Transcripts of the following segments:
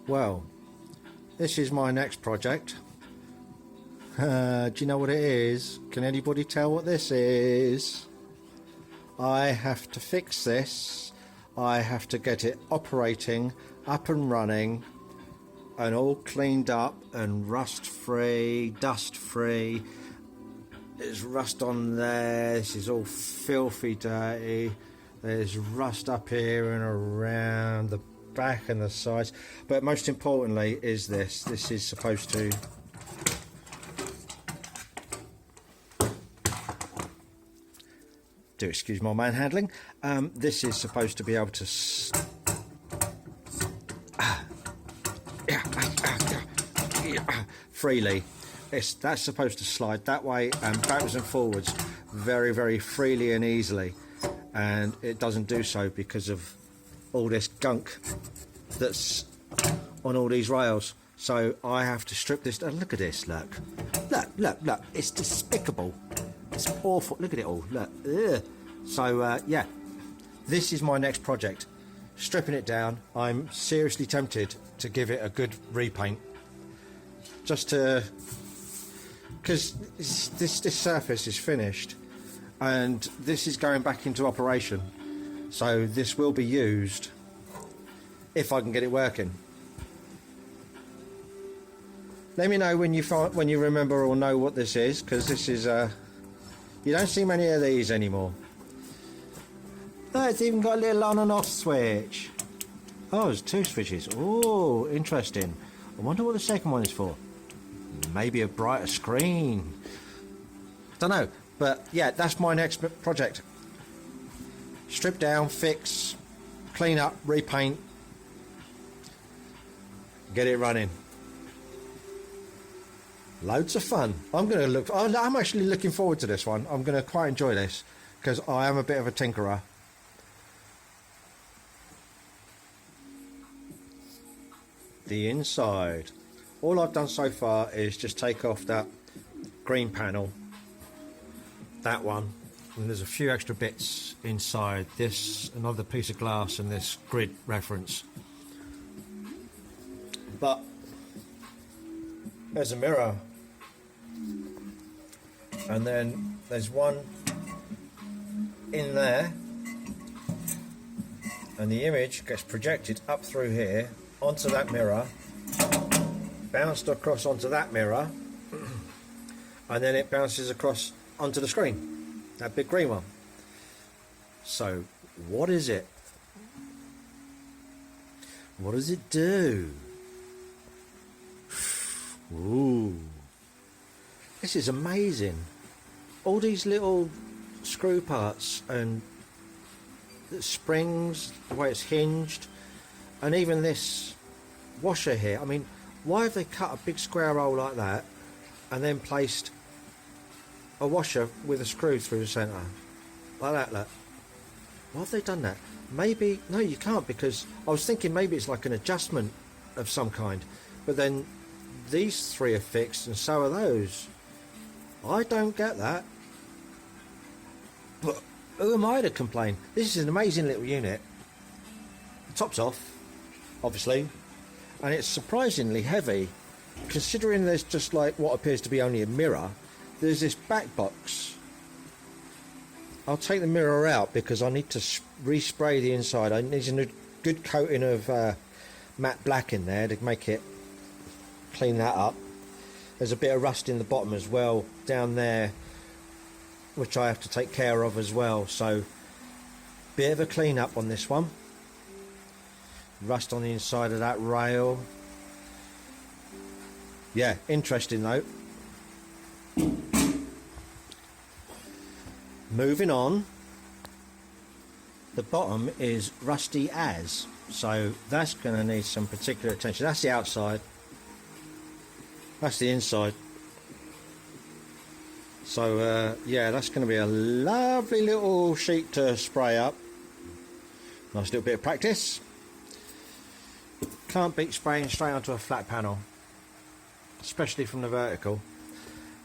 Well, this is my next project. Do you know what it is? Can anybody tell what this is? I have to fix this. I have to get it operating, up and running, and all cleaned up and rust free, dust free. There's rust on there. This is all filthy dirty. There's rust up here and around the back and the sides. But most importantly is this. This is supposed to excuse my manhandling. This is supposed to be able to freely. That's supposed to slide that way and backwards and forwards very, very freely and easily, and it doesn't do so because of all this gunk that's on all these rails. So I have to strip this. Look at this. Look. It's despicable. It's awful. Look at it all. Look. Ugh. So yeah, this is my next project. Stripping it down. I'm seriously tempted to give it a good repaint, just to, because this surface is finished, and this is going back into operation. So this will be used if I can get it working. Let me know when you remember or know what this is, because this is you don't see many of these anymore. Oh, it's even got a little on and off switch. Oh, there's two switches. Oh, interesting. I wonder what the second one is for. Maybe a brighter screen. Don't know, but yeah, that's my next project. Strip down, fix, clean up, repaint, get it running. Loads of fun. I'm actually looking forward to this one. I'm going to quite enjoy this because I am a bit of a tinkerer. The inside. All I've done so far is just take off that green panel, that one, and there's a few extra bits inside. This, another piece of glass, and this grid reference. But there's a mirror, and then there's one in there, and the image gets projected up through here onto that mirror, bounced across onto that mirror, and then it bounces across onto the screen, that big green one. So what is it? What does it do? Ooh, this is amazing. All these little screw parts and the springs, the way it's hinged, and even this washer here. I mean, why have they cut a big square hole like that and then placed a washer with a screw through the centre like that? Look, why have they done that? Maybe, no, you can't, because I was thinking maybe it's like an adjustment of some kind, but then these three are fixed and so are those. I don't get that, but who am I to complain? This is an amazing little unit. The top's off, obviously, and it's surprisingly heavy, considering there's just like what appears to be only a mirror. There's this back box. I'll take the mirror out because I need to respray the inside. I need a good coating of matte black in there to make it clean that up. There's a bit of rust in the bottom as well down there, which I have to take care of as well. So bit of a clean up on this one. Rust on the inside of that rail. Yeah, interesting though. Moving on, the bottom is rusty as, so that's going to need some particular attention. That's the outside, that's the inside. So yeah, that's going to be a lovely little sheet to spray up. Nice little bit of practice. Can't beat spraying straight onto a flat panel, especially from the vertical.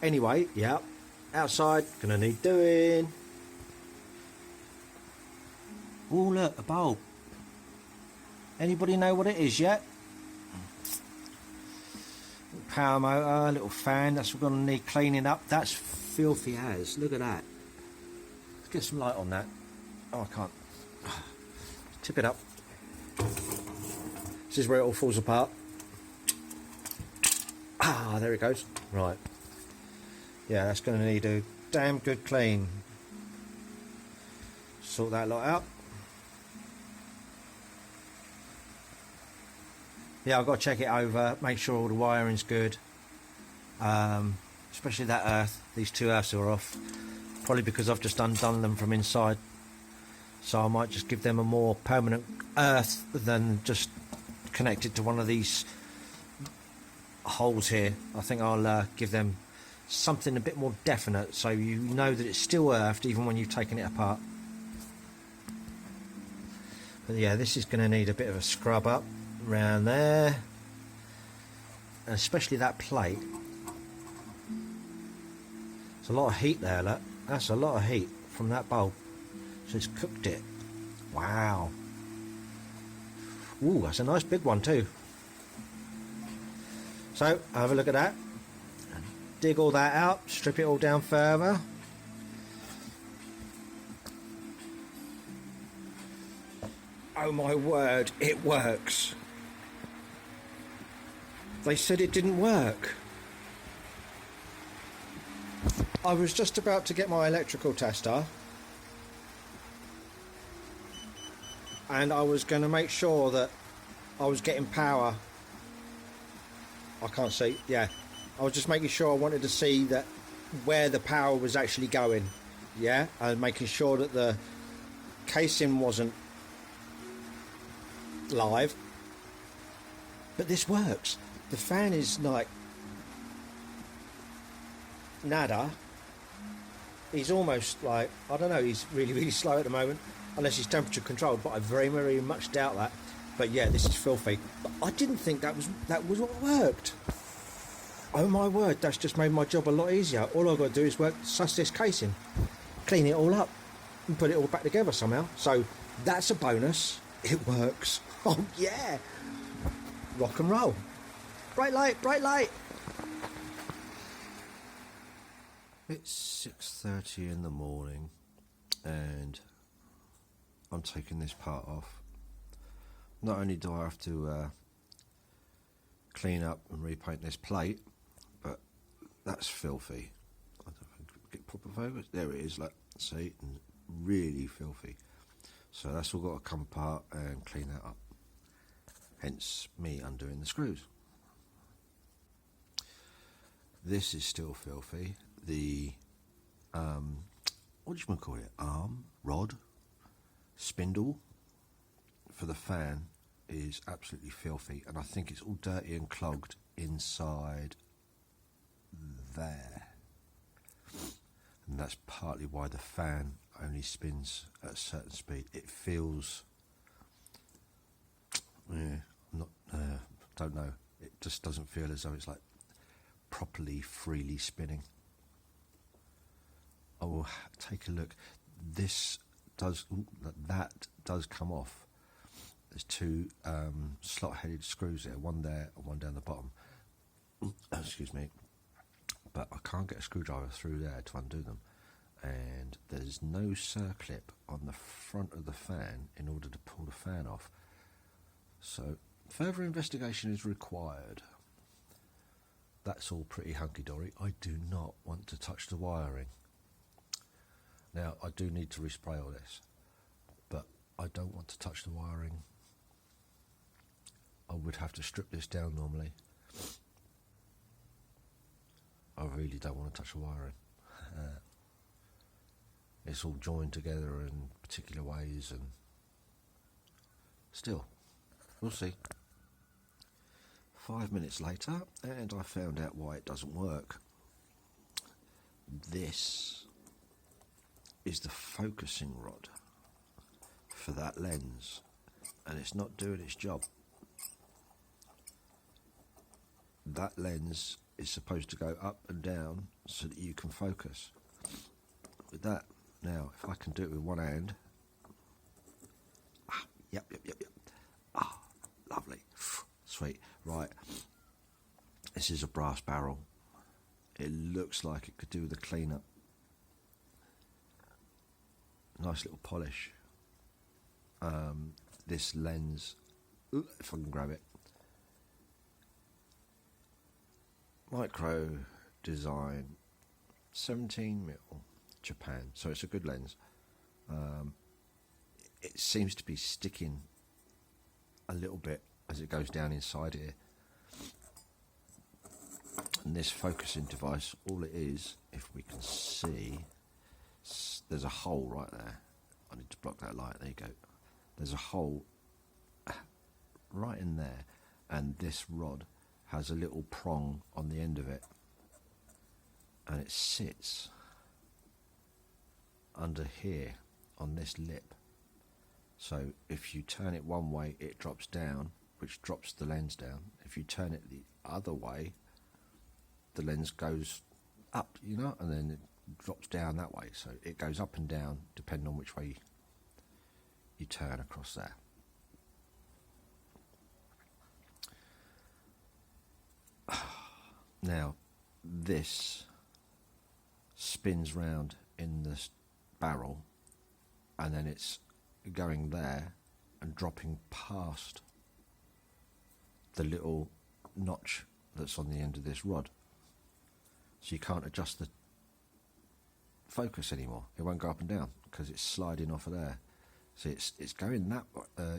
Anyway, yeah, outside, gonna need doing. Oh look, a bulb. Anybody know what it is yet? power motor, little fan. That's going to need cleaning up. That's filthy as. Look at that. Let's get some light on that. Oh, I can't. Tip it up. This is where it all falls apart. Ah, there it goes. Right. Yeah, that's going to need a damn good clean. Sort that lot out. Yeah, I've got to check it over, make sure all the wiring's good. Especially that earth. These two earths are off. Probably because I've just undone them from inside. So I might just give them a more permanent earth than just connect it to one of these holes here. I think I'll give them something a bit more definite so you know that it's still earthed even when you've taken it apart. But yeah, this is going to need a bit of a scrub up around there, and especially that plate. There's a lot of heat there, look. That's a lot of heat from that bulb. So it's cooked it. Wow. Ooh, that's a nice big one too. So, have a look at that. Dig all that out, strip it all down further. Oh my word, it works. They said it didn't work. I was just about to get my electrical tester and I was going to make sure that I was getting power. I can't see, yeah. I was just making sure I wanted to see that where the power was actually going, yeah, and making sure that the casing wasn't live. But this works. The fan is like nada. He's almost like, I don't know, he's really slow at the moment, unless he's temperature controlled, but I very much doubt that. But yeah, this is filthy. But I didn't think that was what worked. Oh my word, that's just made my job a lot easier. All I've got to do is suss this casing, clean it all up and put it all back together somehow. So that's a bonus. It works. Oh yeah. Rock and roll. Bright light, bright light. It's 6:30 in the morning and I'm taking this part off. Not only do I have to clean up and repaint this plate, but that's filthy. I don't know if I can get proper focus. There it is, look, see, and really filthy. So that's all got to come apart and clean that up. Hence me undoing the screws. This is still filthy. The what do you call it? Arm, rod, spindle for the fan is absolutely filthy, and I think it's all dirty and clogged inside there. And that's partly why the fan only spins at a certain speed. It feels, don't know, it just doesn't feel as though it's like properly freely spinning. I will take a look. This does, that does come off. There's two slot-headed screws there, one there and one down the bottom. Excuse me. But I can't get a screwdriver through there to undo them. And there's no circlip on the front of the fan in order to pull the fan off. So further investigation is required. That's all pretty hunky-dory. I do not want to touch the wiring. Now, I do need to respray all this, but I don't want to touch the wiring. I would have to strip this down normally. I really don't want to touch the wiring. It's all joined together in particular ways, and still, we'll see. 5 minutes later, and I found out why it doesn't work. This is the focusing rod for that lens, and it's not doing its job. That lens is supposed to go up and down so that you can focus. With that, now, if I can do it with one hand. Yep. Lovely. Sweet. Right. This is a brass barrel. It looks like it could do with a cleanup. Nice little polish. This lens, if I can grab it, micro design, 17mm, Japan, so it's a good lens. It seems to be sticking a little bit as it goes down inside here. And this focusing device, all it is, if we can see, there's a hole right there. I need to block that light, there you go. There's a hole right in there, and this rod has a little prong on the end of it, and it sits under here on this lip. So if you turn it one way, it drops down, which drops the lens down. If you turn it the other way, the lens goes up, you know, and then it drops down that way. So it goes up and down depending on which way you turn across there. Now this spins round in the barrel, and then it's going there and dropping past the little notch that's on the end of this rod, so you can't adjust the focus anymore. It won't go up and down because it's sliding off of there. So it's going that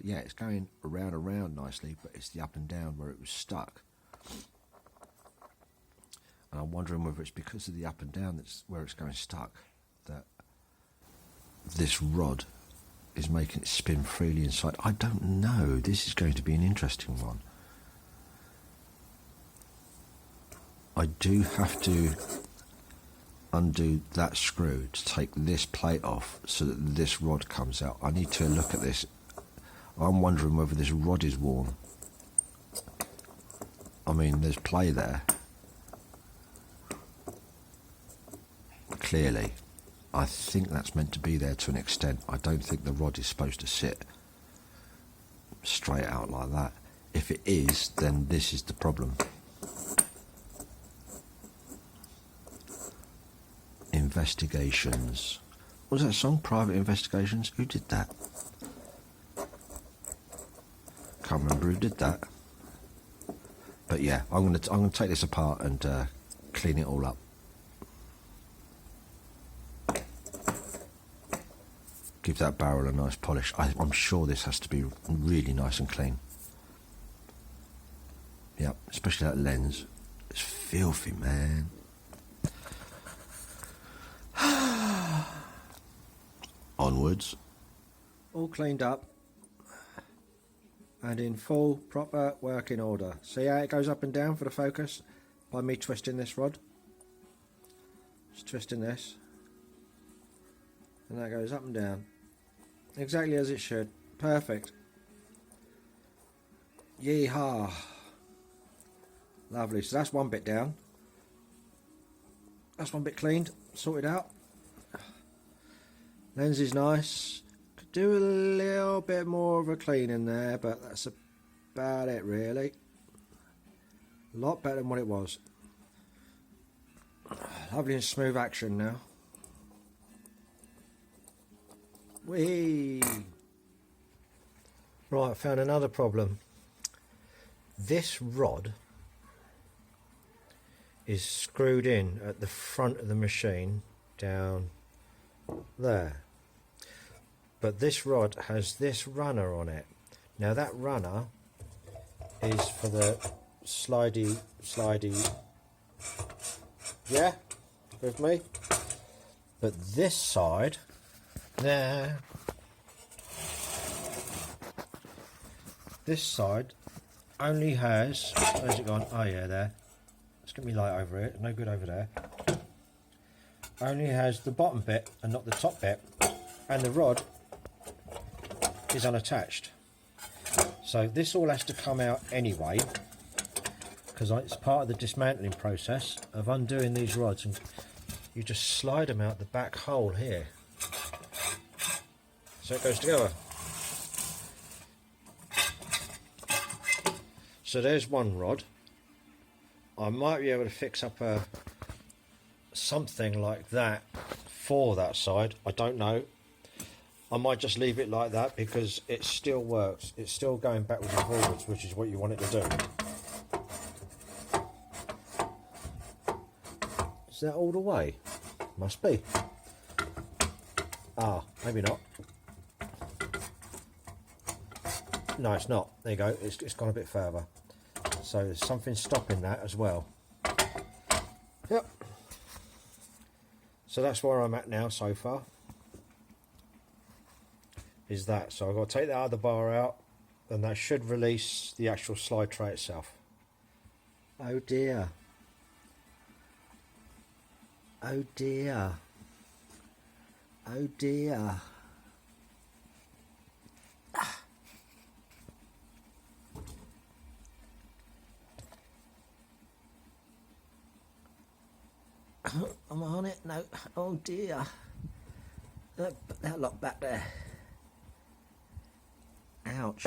yeah, it's going around and around nicely, but it's the up and down where it was stuck. And I'm wondering whether it's because of the up and down that's where it's going stuck, that this rod is making it spin freely inside. I don't know. This is going to be an interesting one. I do have to undo that screw to take this plate off so that this rod comes out. I need to look at this. I'm wondering whether this rod is worn. I mean, there's play there. Clearly. I think that's meant to be there to an extent. I don't think the rod is supposed to sit straight out like that. If it is, then this is the problem. Investigations. What was that song? Private Investigations? Who did that? Can't remember who did that. But yeah, I'm gonna take this apart and clean it all up. Give that barrel a nice polish. I'm sure this has to be really nice and clean. Yep, especially that lens. It's filthy, man. Onwards. All cleaned up and in full proper working order. See how it goes up and down for the focus by me twisting this rod? Just twisting this, and that goes up and down exactly as it should. Perfect. Yeehaw. Lovely. So that's one bit down. That's one bit cleaned, sorted out. Lens is nice. Could do a little bit more of a clean in there, but that's about it really. A lot better than what it was. Lovely and smooth action now. Whee! Right, I found another problem. This rod is screwed in at the front of the machine down there. But this rod has this runner on it. Now that runner is for the slidey, yeah, with me? But this side, there, this side only has, where's it gone? Oh yeah, there. Let's get me light over it, no good over there. Only has the bottom bit and not the top bit, and the rod is unattached. So this all has to come out anyway, because it's part of the dismantling process of undoing these rods, and you just slide them out the back hole here. So it goes together. So there's one rod, I might be able to fix up something like that for that side. I don't know. I might just leave it like that because it still works. It's still going backwards and forwards, which is what you want it to do. Is that all the way? Must be. Ah, maybe not. No, it's not. There you go. It's gone a bit further. So there's something stopping that as well. Yep. So that's where I'm at now so far. Is that. So I've got to take that other bar out, and that should release the actual slide tray itself. Oh dear. Oh dear. Oh dear. Am I on it? No. Oh dear. That lot back there. Ouch.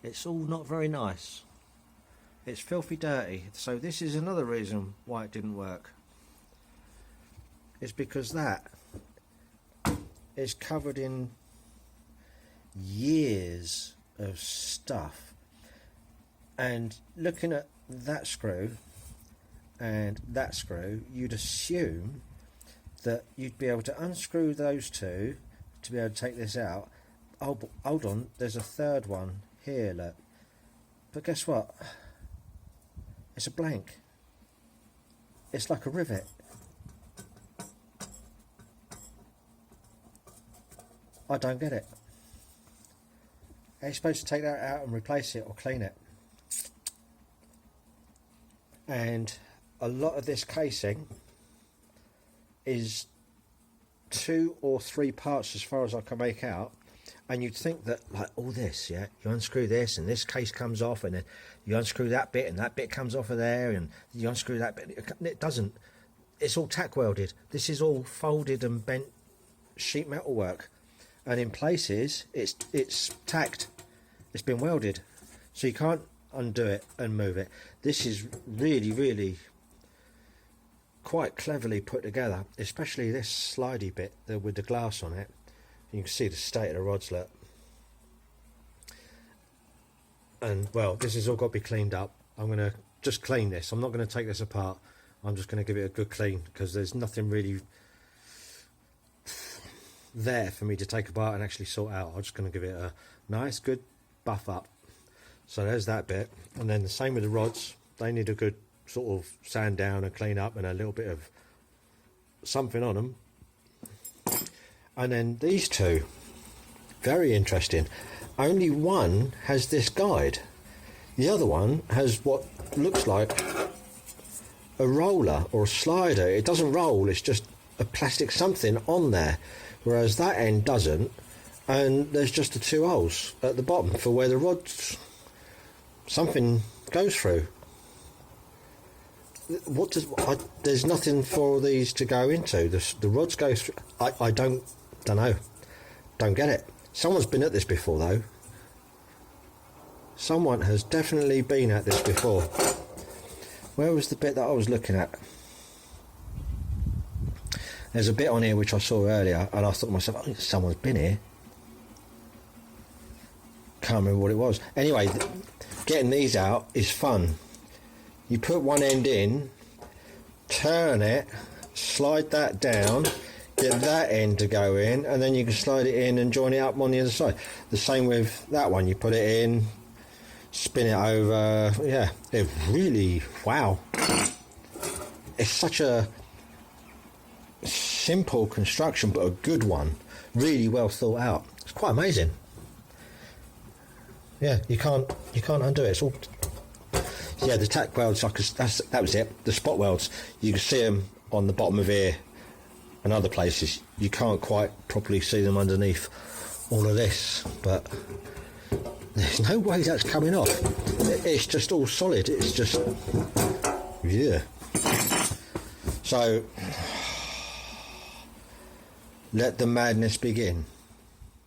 It's all not very nice. It's filthy dirty. So this is another reason why it didn't work. It's because that is covered in years of stuff. And looking at that screw and that screw, you'd assume that you'd be able to unscrew those two to be able to take this out. Oh, but hold on, there's a third one here, look. But guess what? It's a blank. It's like a rivet. I don't get it. Are you supposed to take that out and replace it or clean it? And a lot of this casing is 2 or 3 parts as far as I can make out, and you'd think that like all this, yeah, you unscrew this and this case comes off, and then you unscrew that bit and that bit comes off of there, and you unscrew that bit. It doesn't. It's all tack welded. This is all folded and bent sheet metal work, and in places it's tacked. It's been welded, so you can't undo it and move it. This is really quite cleverly put together, especially this slidey bit with the glass on it. You can see the state of the rods, look. And well, this has all got to be cleaned up. I'm going to just clean this. I'm not going to take this apart. I'm just going to give it a good clean, because there's nothing really there for me to take apart and actually sort out. I'm just going to give it a nice good buff up. So there's that bit, and then the same with the rods. They need a good sort of sand down and clean up and a little bit of something on them. And then these two, very interesting. Only one has this guide. The other one has what looks like a roller or a slider. It doesn't roll, it's just a plastic something on there, whereas that end doesn't, and there's just the 2 holes at the bottom for where the rods, something goes through. There's nothing for these to go into. The rods go through. I don't know. Don't get it. Someone's been at this before, though. Someone has definitely been at this before. Where was the bit that I was looking at? There's a bit on here which I saw earlier, and I thought to myself, oh, someone's been here. Can't remember what it was. Anyway, getting these out is fun. You put one end in, turn it, slide that down, get that end to go in, and then you can slide it in and join it up on the other side. The same with that one. You put it in, spin it over. Yeah, it really, wow. It's such a simple construction, but a good one. Really well thought out. It's quite amazing. Yeah, you can't undo it. It's all. Yeah, the tack welds, that was it. The spot welds, you can see them on the bottom of here and other places. You can't quite properly see them underneath all of this, but there's no way that's coming off. It's just all solid. It's just, yeah. So, let the madness begin.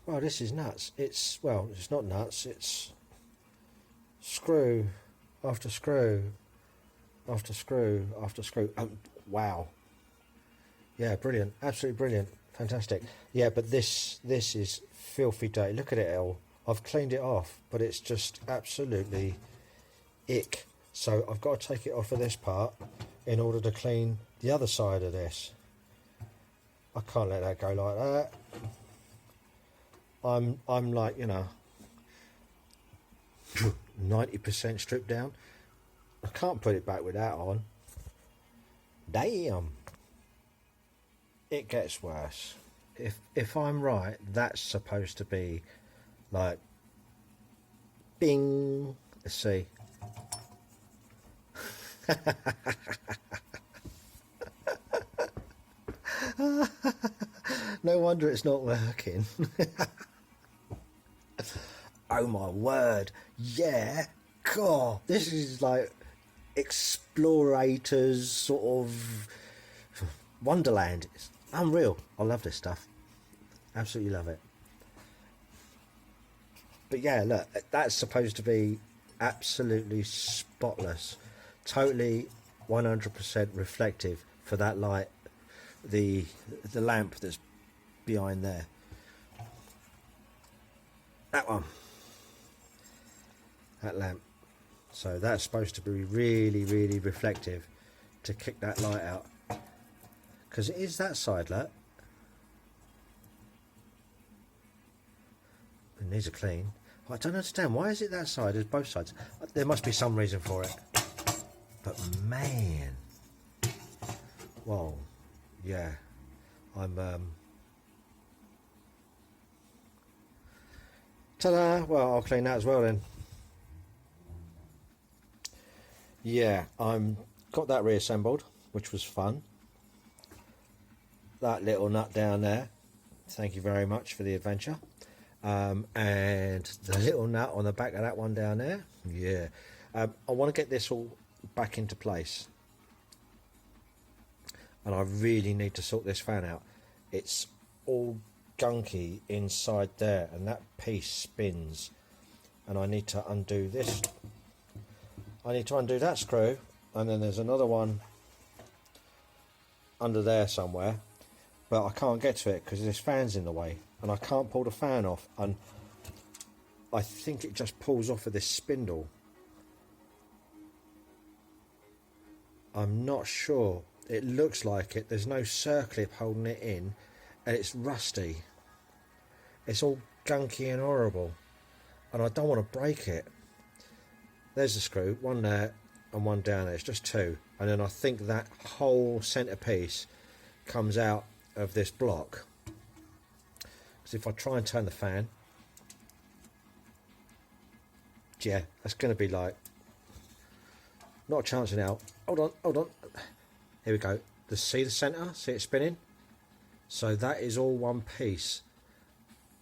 Well, this is nuts. It's not nuts. It's screw after screw after screw after screw. Oh, wow. Yeah, brilliant, absolutely brilliant, fantastic. Yeah, but this is filthy dirty. Look at it all. I've cleaned it off, but it's just absolutely ick. So I've got to take it off of this part in order to clean the other side of this. I can't let that go like that. I'm like, you know, 90% stripped down. I can't put it back with that on. Damn. It gets worse. If I'm right, that's supposed to be like bing. Let's see. No wonder it's not working. Oh my word. Yeah. God, this is like explorators sort of wonderland. It's unreal. I love this stuff. Absolutely love it. But yeah, look, that's supposed to be absolutely spotless, totally 100% reflective for that light, the lamp that's behind there. That one, that lamp. So that's supposed to be really, really reflective to kick that light out, because it is that side, look. And these are clean. I don't understand, why is it that side? There's both sides. There must be some reason for it. But man, whoa, yeah, I'm ta-da! Well, I'll clean that as well then. Yeah, I'm got that reassembled, which was fun. That little nut down there, thank you very much for the adventure. And the little nut on the back of that one down there, yeah. I want to get this all back into place, and I really need to sort this fan out. It's all gunky inside there, and that piece spins, and I need to undo this. I need to undo that screw, and then there's another one under there somewhere, but I can't get to it because this fan's in the way, and I can't pull the fan off, and I think it just pulls off of this spindle. I'm not sure. It looks like it. There's no circlip holding it in, and it's rusty. It's all gunky and horrible, and I don't want to break it. There's the screw, one there and one down there. It's just two, and then I think that whole centerpiece comes out of this block. Because if I try and turn the fan, yeah, that's going to be like not a chance in hell. Hold on. Here we go. See the center? See it spinning? So that is all one piece.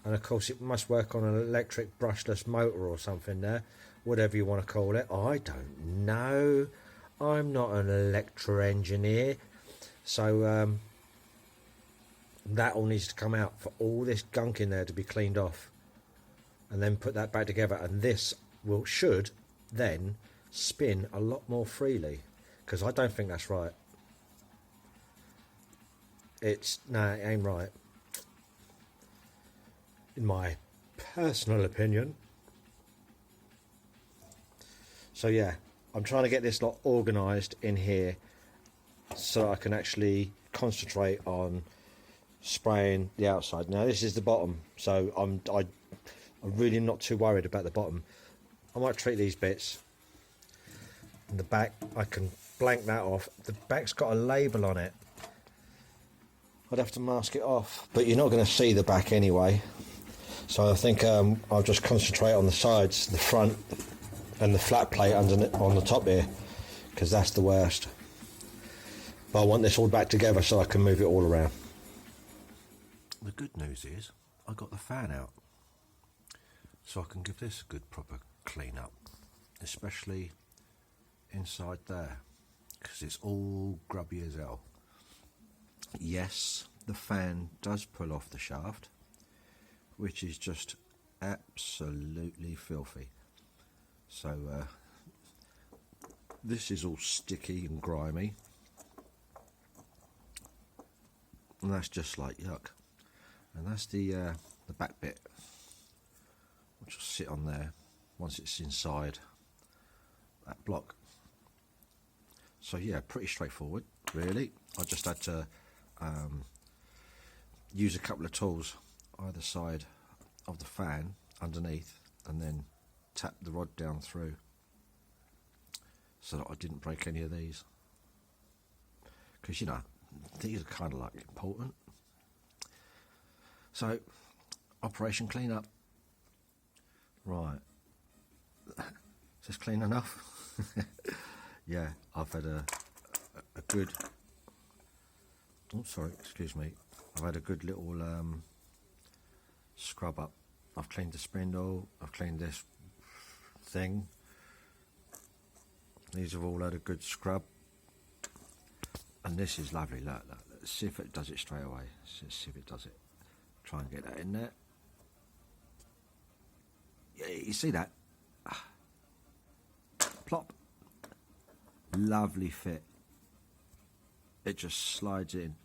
And of course it must work on an electric brushless motor or something there. Whatever you want to call it. I don't know. I'm not an electro engineer. So that all needs to come out for all this gunk in there to be cleaned off. And then put that back together. And this should then spin a lot more freely. Because I don't think that's right. No, it ain't right. In my personal opinion. So yeah, I'm trying to get this lot organised in here so I can actually concentrate on spraying the outside. Now this is the bottom, so I'm really not too worried about the bottom. I might treat these bits. And the back, I can blank that off. The back's got a label on it. I'd have to mask it off, but you're not going to see the back anyway. So I think I'll just concentrate on the sides, the front, and the flat plate underneath on the top here, because that's the worst. But I want this all back together so I can move it all around. The good news is I got the fan out, so I can give this a good proper clean up, especially inside there, because it's all grubby as hell. Yes, the fan does pull off the shaft, which is just absolutely filthy. So this is all sticky and grimy, and that's just like yuck. And that's the back bit, which will sit on there once it's inside that block. So yeah, pretty straightforward really. I just had to use a couple of tools either side of the fan underneath, and then tap the rod down through so that I didn't break any of these, because you know these are kind of like important. So operation clean up. Right, is this clean enough? Yeah, I've had a good, oh sorry, excuse me, I've had a good little scrub up. I've cleaned the spindle, I've cleaned this thing. These have all had a good scrub, and this is lovely. Look, let's see if it does it straight away. Let's see if it does it. Try and get that in there. Yeah, you see that? Plop. Lovely fit. It just slides in.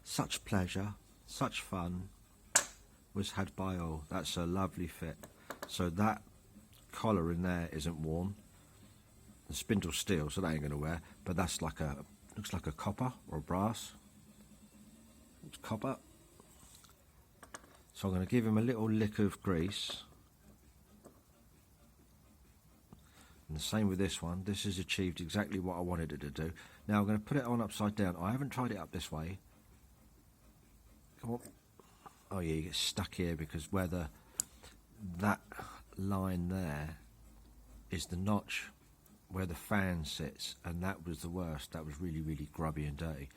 Such pleasure, such fun was had by all. That's a lovely fit. So that collar in there isn't worn. The spindle's steel, so that ain't gonna wear. But that's like a, looks like a copper or a brass. It's copper. So I'm gonna give him a little lick of grease. And the same with this one. This has achieved exactly what I wanted it to do. Now I'm going to put it on upside down. I haven't tried it up this way. Come on. Oh yeah, you get stuck here because where that line there is the notch where the fan sits, and that was the worst. That was really, really grubby and dirty.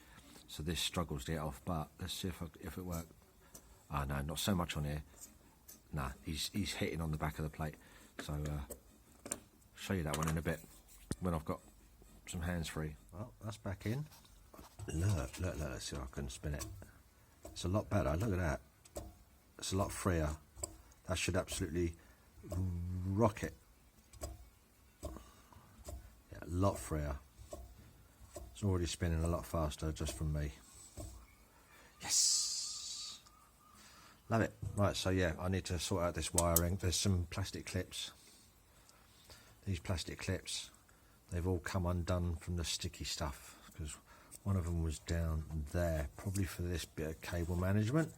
So this struggles to get off, but let's see if it works. Oh no, not so much on here. Nah, he's hitting on the back of the plate. So show you that one in a bit when I've got some hands free. Well, that's back in. Look, let's see if I can spin it. It's a lot better, look at that. It's a lot freer. That should absolutely rock it. Yeah, a lot freer. It's already spinning a lot faster just from me. Yes! Love it. Right, so yeah, I need to sort out this wiring. There's some plastic clips. These plastic clips, they've all come undone from the sticky stuff, because one of them was down there, probably for this bit of cable management.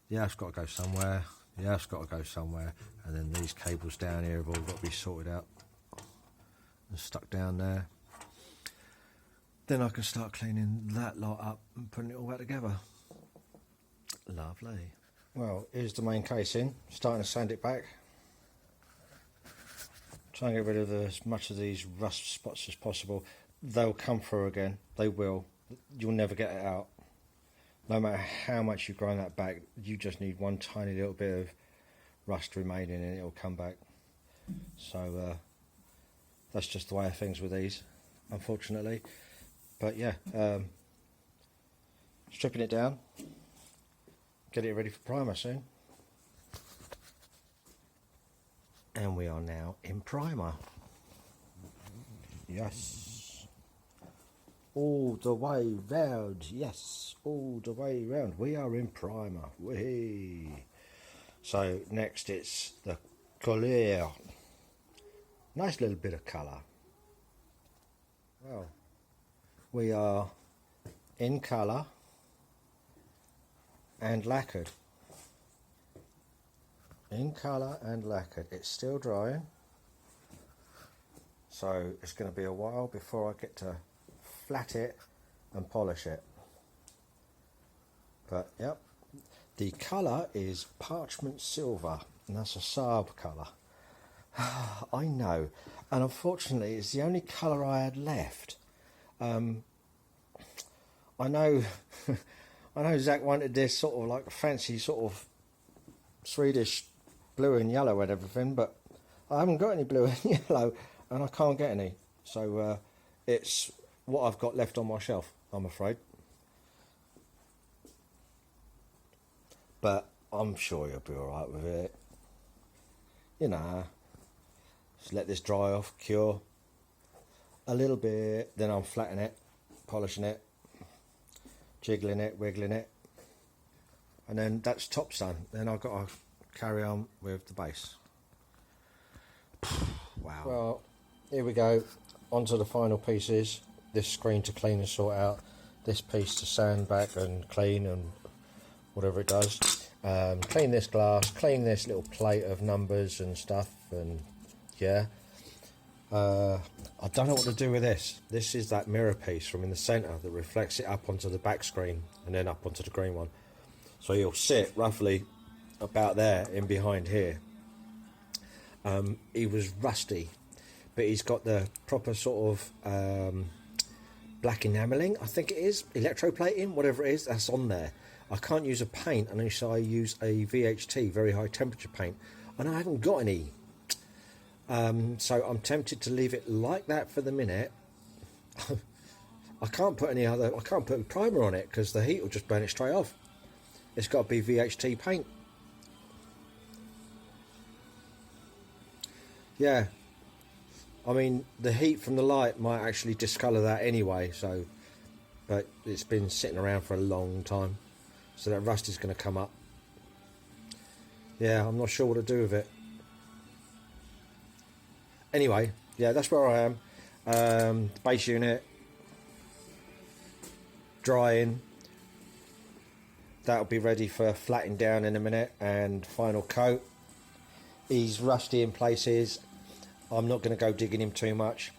Yeah, it's got to go somewhere. Yeah, it's got to go somewhere. And then these cables down here have all got to be sorted out and stuck down there. Then I can start cleaning that lot up and putting it all back together. Lovely. Well, here's the main casing. Starting to sand it back. Try and get rid of as much of these rust spots as possible. They'll come through again. They will. You'll never get it out. No matter how much you grind that back, you just need one tiny little bit of rust remaining and it'll come back. So that's just the way of things with these, unfortunately. But yeah, stripping it down, get it ready for primer soon. And we are now in primer. Yes. All the way round. Yes, all the way round. We are in primer. Whee! So next it's the couleur. Nice little bit of colour. Well, we are in colour and lacquered. In colour and lacquered. It's still drying, so it's going to be a while before I get to flat it and polish it. But yep, the colour is parchment silver, and that's a Saab colour. I know, and unfortunately it's the only colour I had left. I know I know Zach wanted this sort of like fancy sort of Swedish blue and yellow and everything, but I haven't got any blue and yellow, and I can't get any, so it's what I've got left on my shelf, I'm afraid. but I'm sure you'll be alright with it. You know, just let this dry off, cure a little bit, then I'm flattening it, polishing it, jiggling it, wiggling it, and then that's tops done. Then I've got to carry on with the base. Wow. Well, here we go, onto the final pieces. This screen to clean and sort out, this piece to sand back and clean and whatever it does. Clean this glass, clean this little plate of numbers and stuff, and yeah. I don't know what to do with this. This is that mirror piece from in the centre that reflects it up onto the back screen and then up onto the green one. So you'll sit roughly about there in behind here. He was rusty, but he's got the proper sort of black enamelling, I think it is, electroplating, whatever it is, that's on there. I can't use a paint unless I use a VHT, very high temperature paint, and I haven't got any. So I'm tempted to leave it like that for the minute. I can't put a primer on it because the heat will just burn it straight off. It's got to be VHT paint. Yeah, I mean the heat from the light might actually discolour that anyway, so, but it's been sitting around for a long time, so that rust is going to come up. Yeah, I'm not sure what to do with it. Anyway, yeah, that's where I am. Base unit, drying. That'll be ready for flattening down in a minute and final coat. He's rusty in places. I'm not going to go digging him too much.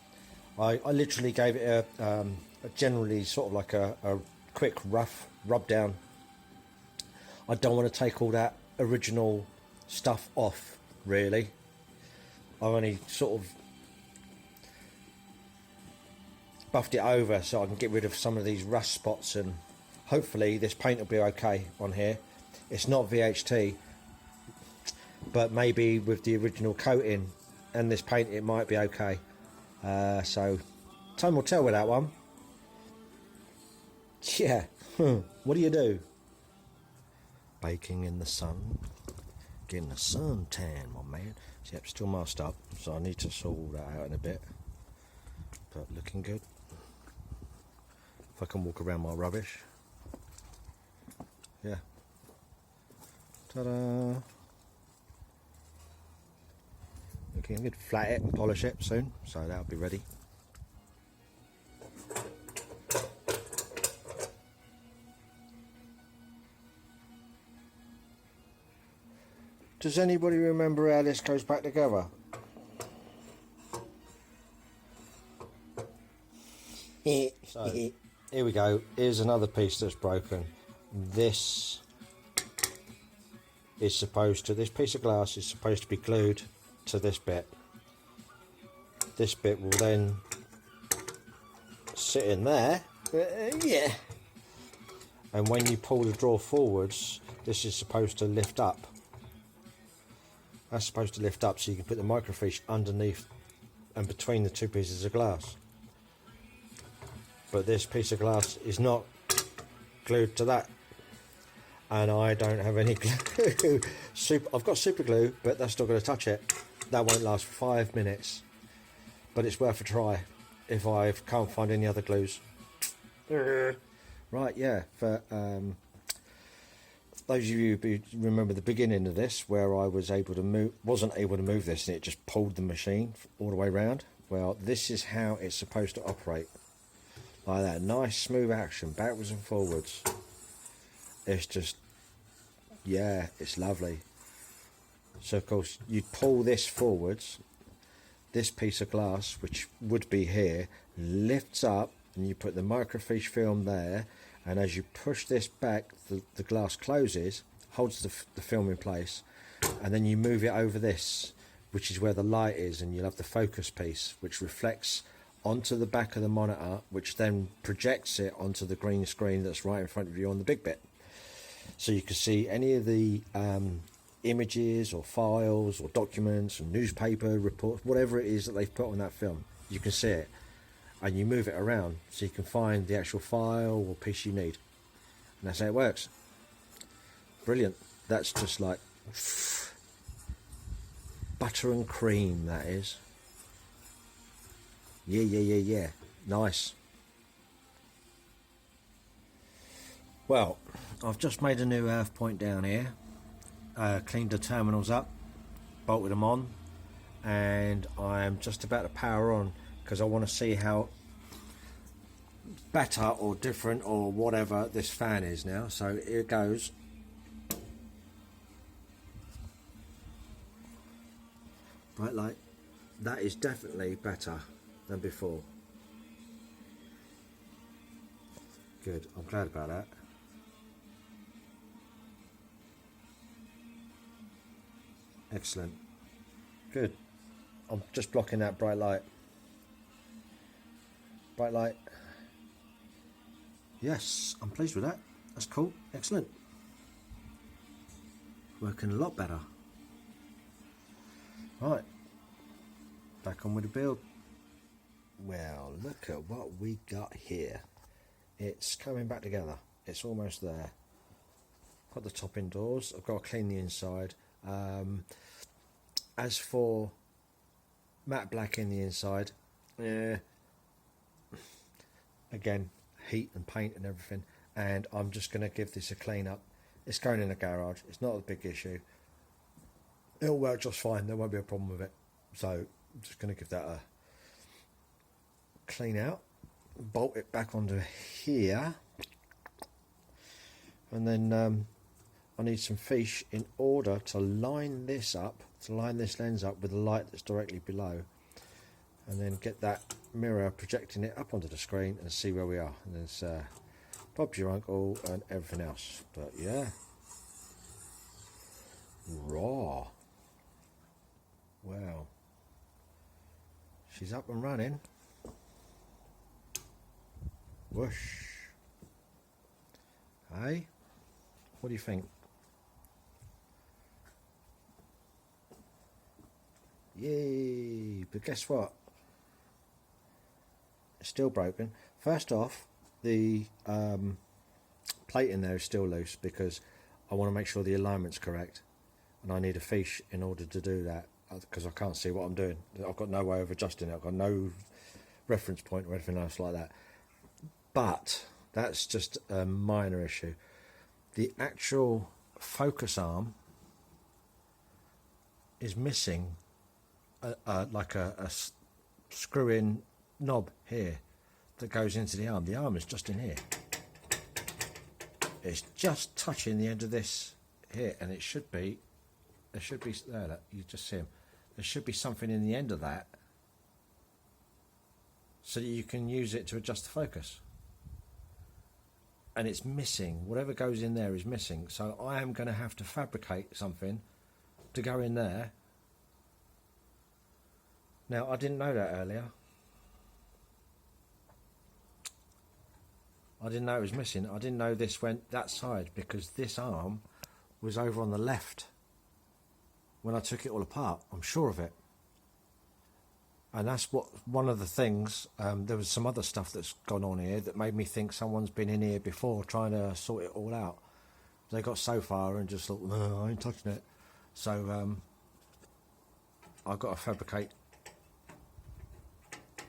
I literally gave it a generally sort of like a quick rough rub down. I don't want to take all that original stuff off, really. I've only sort of buffed it over so I can get rid of some of these rust spots, and hopefully this paint will be okay on here. It's not VHT, but maybe with the original coating and this paint it might be okay. So time will tell with that one. Yeah. What do you do? Baking in the sun, getting a sun tan, my man. Yep, still masked up, so I need to sort all that out in a bit, but looking good. If I can walk around my rubbish. Yeah. Ta-da! Looking good. Flat it and polish it soon, so that'll be ready. Does anybody remember how this goes back together? So, here we go. Here's another piece that's broken. This piece of glass is supposed to be glued to this bit. This bit will then sit in there. Yeah. And when you pull the drawer forwards, this is supposed to lift up. That's supposed to lift up so you can put the microfiche underneath and between the two pieces of glass. But this piece of glass is not glued to that, and I don't have any glue. I've got super glue, but that's not going to touch it. That won't last 5 minutes, but it's worth a try if I can't find any other glues. Right, yeah, for those of you who remember the beginning of this, where I wasn't able to move this, and it just pulled the machine all the way around. Well, this is how it's supposed to operate, like that. Nice smooth action, backwards and forwards. It's just, yeah, it's lovely. So of course you'd pull this forwards. This piece of glass, which would be here, lifts up, and you put the microfiche film there. And as you push this back, the glass closes, holds the film in place, and then you move it over this, which is where the light is, and you'll have the focus piece, which reflects onto the back of the monitor, which then projects it onto the green screen that's right in front of you on the big bit. So you can see any of the images or files or documents or newspaper reports, whatever it is that they've put on that film, you can see it. And you move it around so you can find the actual file or piece you need. And that's how it works. Brilliant. That's just like butter and cream, that is. Yeah. Nice. Well, I've just made a new earth point down here. Cleaned the terminals up, bolted them on, and I'm just about to power on because I want to see how better or different or whatever this fan is now. So here it goes. Bright light. That is definitely better than before. Good, I'm glad about that. Excellent. Good. I'm just blocking that bright light. Bright light. Yes, I'm pleased with that. That's cool. Excellent. Working a lot better. Right. Back on with the build. Well, look at what we got here. It's coming back together. It's almost there. Got the top indoors. I've got to clean the inside. As for matte black in the inside, again, heat and paint and everything, and I'm just going to give this a clean up. It's going in the garage. It's not a big issue. It'll work just fine. There won't be a problem with it. So I'm just going to give that a clean out, bolt it back onto here, and then I need some fiche in order to line this up, to line this lens up with the light that's directly below, and then get that mirror projecting it up onto the screen and see where we are. And there's Bob's your uncle and everything else. But yeah, raw. Wow, she's up and running. Whoosh. Hey, what do you think? Yay! But guess what? It's still broken. First off, the plate in there is still loose because I want to make sure the alignment's correct, and I need a fiche in order to do that because I can't see what I'm doing. I've got no way of adjusting it. I've got no reference point or anything else like that. But that's just a minor issue. The actual focus arm is missing like a screw-in knob here that goes into the arm. The arm is just in here. It's just touching the end of this here, and it should be, there should be, there, look, you just see them. There should be something in the end of that so that you can use it to adjust the focus. And it's missing. Whatever goes in there is missing. So I am going to have to fabricate something to go in there. Now, I didn't know that earlier. I didn't know it was missing. I didn't know this went that side because this arm was over on the left when I took it all apart. I'm sure of it. And that's what one of the things, there was some other stuff that's gone on here that made me think someone's been in here before trying to sort it all out. They got so far and just thought, no, I ain't touching it. So I've got to fabricate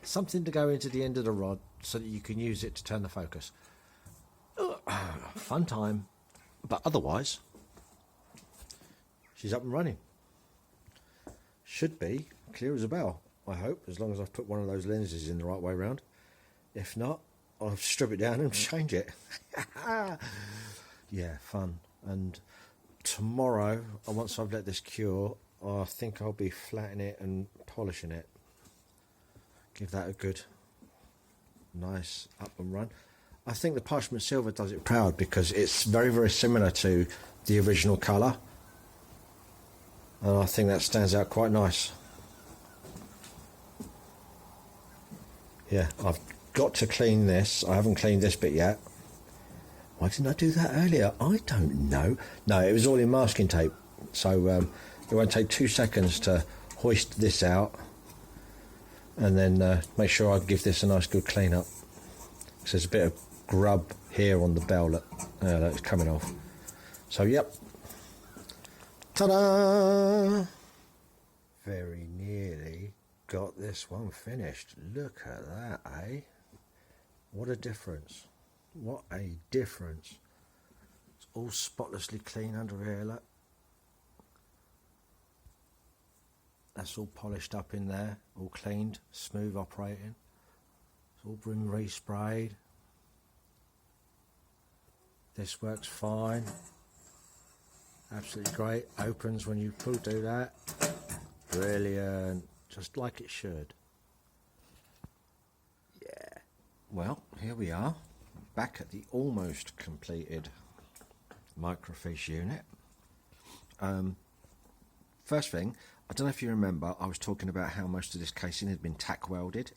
something to go into the end of the rod so that you can use it to turn the focus. Fun time. But otherwise, she's up and running. Should be clear as a bell, I hope, as long as I've put one of those lenses in the right way round. If not, I'll strip it down and change it. Yeah, fun. And tomorrow, once I've let this cure, I think I'll be flattening it and polishing it. Give that a good, nice up and run. I think the parchment silver does it proud because it's very, very similar to the original colour. And I think that stands out quite nice. Yeah, I've got to clean this. I haven't cleaned this bit yet. Why didn't I do that earlier? I don't know. No, it was all in masking tape. So it won't take 2 seconds to hoist this out. And then make sure I give this a nice good clean up. So there's a bit of grub here on the bell that it's coming off. So yep, Ta-da! Very nearly got this one finished. Look at that, eh? What a difference. What a difference. It's all spotlessly clean under here, look. That's all polished up in there, all cleaned, smooth operating. It's all been resprayed. This works fine. Absolutely great. Opens when you do that. Brilliant. Just like it should. Yeah. Well, here we are. Back at the almost completed Microfiche unit. First thing, I don't know if you remember, I was talking about how most of this casing had been tack welded.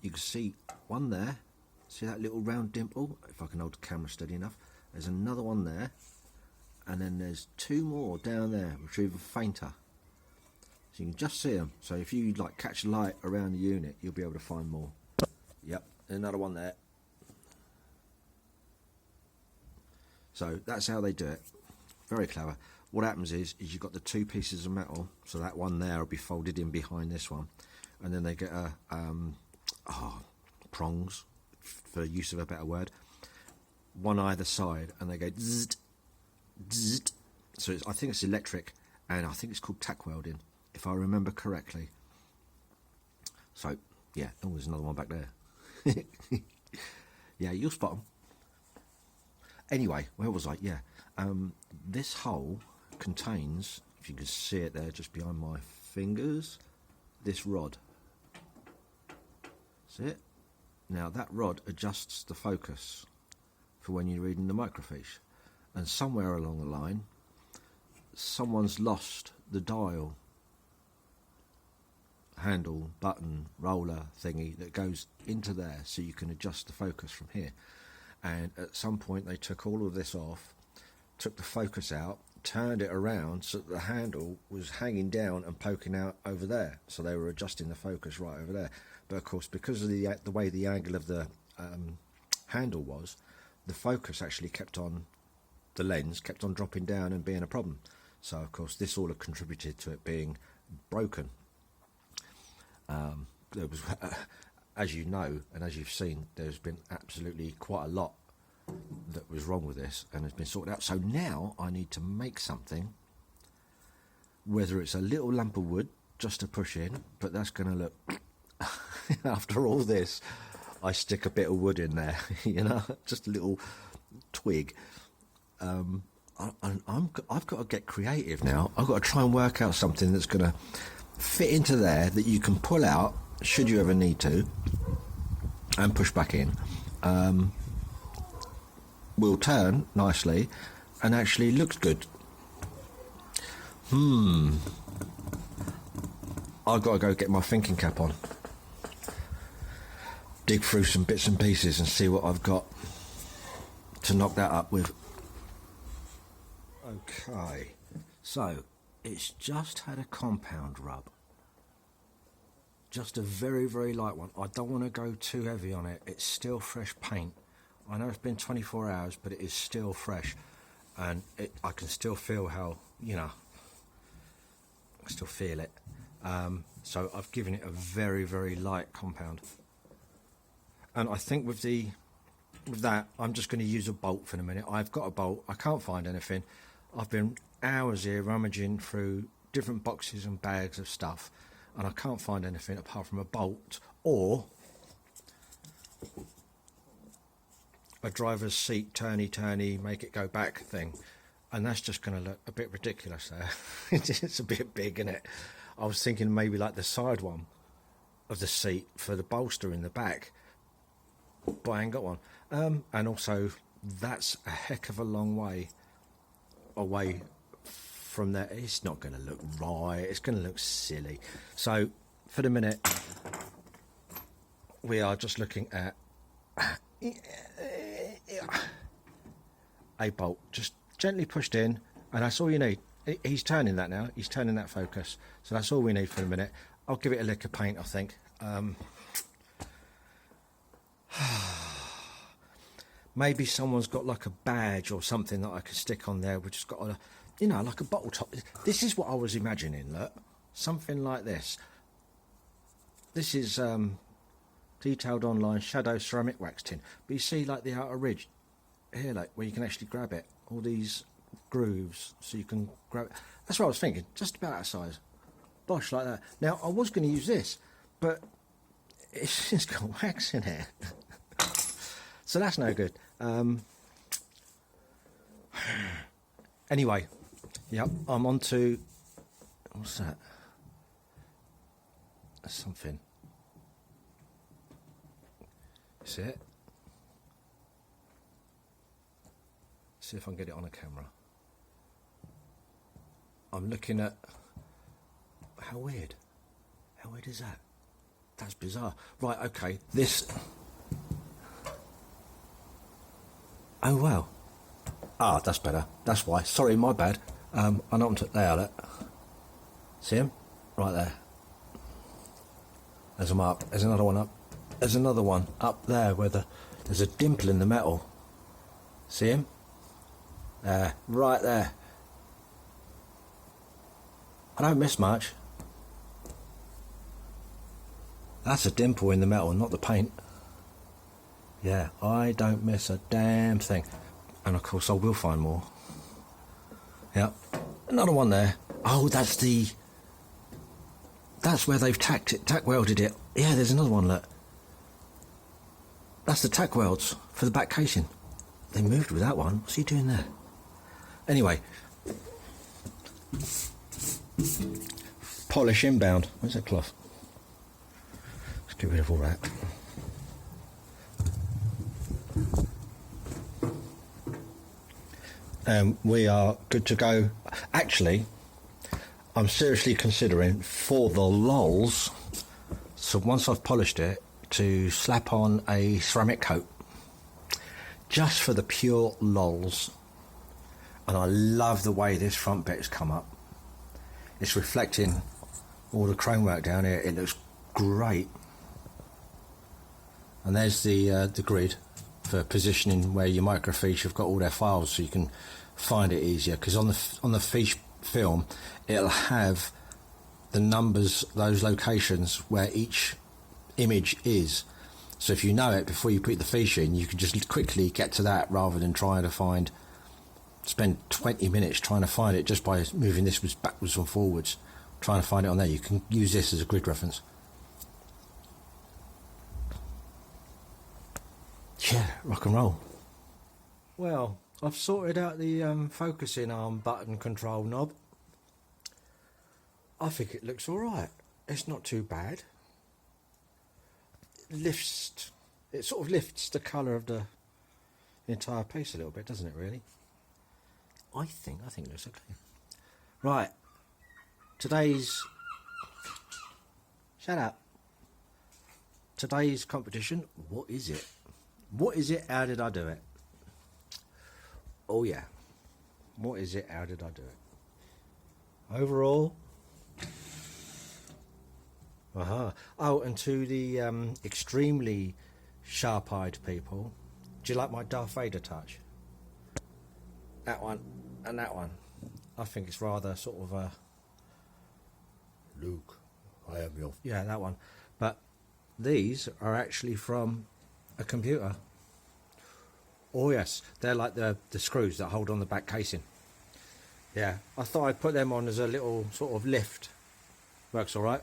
You can see one there. See that little round dimple? If I can hold the camera steady enough. There's another one there. And then there's two more down there, which are even fainter. So you can just see them. So if you like catch light around the unit, you'll be able to find more. Yep, another one there. So that's how they do it. Very clever. What happens is you've got the two pieces of metal. So that one there will be folded in behind this one. And then they get a prongs, for use of a better word, one either side, and they go zzz, zzz. So I think it's electric, and I think it's called tack welding, if I remember correctly. So yeah, oh, there's another one back there. Yeah, you'll spot them. Anyway, where was I? Yeah, this hole contains, if you can see it there just behind my fingers, this rod. See it? Now that rod adjusts the focus for when you're reading the microfiche, and somewhere along the line someone's lost the dial, handle, button, roller thingy that goes into there so you can adjust the focus from here. And at some point they took all of this off, took the focus out, turned it around so that the handle was hanging down and poking out over there, so they were adjusting the focus right over there. But of course, because of the way the angle of the handle was, the focus actually kept on, the lens kept on dropping down and being a problem. So of course this all had contributed to it being broken. There was, as you know and as you've seen, there's been absolutely quite a lot that was wrong with this and has been sorted out. So now I need to make something, whether it's a little lump of wood just to push in, but that's going to look after all this I stick a bit of wood in there, you know, just a little twig. I've got to get creative now. I've got to try and work out something that's going to fit into there that you can pull out should you ever need to and push back in. Will turn nicely and actually looks good. I've got to go get my thinking cap on, dig through some bits and pieces and see what I've got to knock that up with. Okay, so it's just had a compound rub, just a very, very light one. I don't want to go too heavy on it. It's still fresh paint. I know it's been 24 hours, but it is still fresh, and I can still feel how, you know, I still feel it. So I've given it a very, very light compound, and I think with that I'm just going to use a bolt for the minute. I've got a bolt. I can't find anything. I've been hours here rummaging through different boxes and bags of stuff, and I can't find anything apart from a bolt or a driver's seat turny make it go back thing, and that's just going to look a bit ridiculous there. It's a bit big, isn't it? I was thinking maybe like the side one of the seat for the bolster in the back, but I ain't got one. And also that's a heck of a long way away from there. It's not going to look right, it's going to look silly. So for the minute we are just looking at a bolt just gently pushed in, and that's all you need. He's turning that now, he's turning that focus, so that's all we need for the minute. I'll give it a lick of paint, I think. Maybe someone's got like a badge or something that I could stick on there, which has got a, you know, like a bottle top. This is what I was imagining, look. Something like this. This is detailed online shadow ceramic wax tin. But you see like the outer ridge here, like where you can actually grab it. All these grooves, so you can grab it. That's what I was thinking, just about that size. Bosh, like that. Now, I was going to use this, but it's just got wax in it. So that's no good. Anyway, yep, I'm on to, what's that? That's something. See it? See if I can get it on a camera. I'm looking at, how weird. How weird is that? That's bizarre. Right, okay, this. Oh, wow. Ah, that's better. That's why. Sorry, my bad. I know I'm there, look. See him? Right there. There's a mark. There's another one up. There's another one up there where there's a dimple in the metal. See him? There. Right there. I don't miss much. That's a dimple in the metal, not the paint. Yeah, I don't miss a damn thing. And of course I will find more. Yep. Another one there. Oh, that's where they've tack welded it. Yeah, there's another one, look. That's the tack welds for the back casing. They moved with that one. What's he doing there? Anyway. Polish inbound. Where's that cloth? Let's get rid of all that. We are good to go. Actually, I'm seriously considering, for the lols, so once I've polished it, to slap on a ceramic coat just for the pure lols. And I love the way this front bit's come up. It's reflecting all the chrome work down here. It looks great. And there's the grid for positioning where your microfiche have got all their files, so you can find it easier. Because on the fiche film, it'll have the numbers, those locations where each image is. So if you know it before you put the fiche in, you can just quickly get to that rather than trying to spend 20 minutes trying to find it just by moving this backwards and forwards, trying to find it on there. You can use this as a grid reference. Yeah, rock and roll. Well, I've sorted out the focusing arm button control knob. I think it looks alright. It's not too bad. It sort of lifts the colour of the entire piece a little bit, doesn't it, really? I think it looks okay. Right. Shut up. Today's competition, what is it? What is it? How did I do it? Oh yeah. What is it? How did I do it? Overall. Oh, and to the extremely sharp-eyed people, do you like my Darth Vader touch? That one and that one. I think it's rather sort of a Luke, I am your... Yeah, that one. But these are actually from a computer. Oh yes, they're like the screws that hold on the back casing. Yeah, I thought I'd put them on as a little sort of lift. Works all right.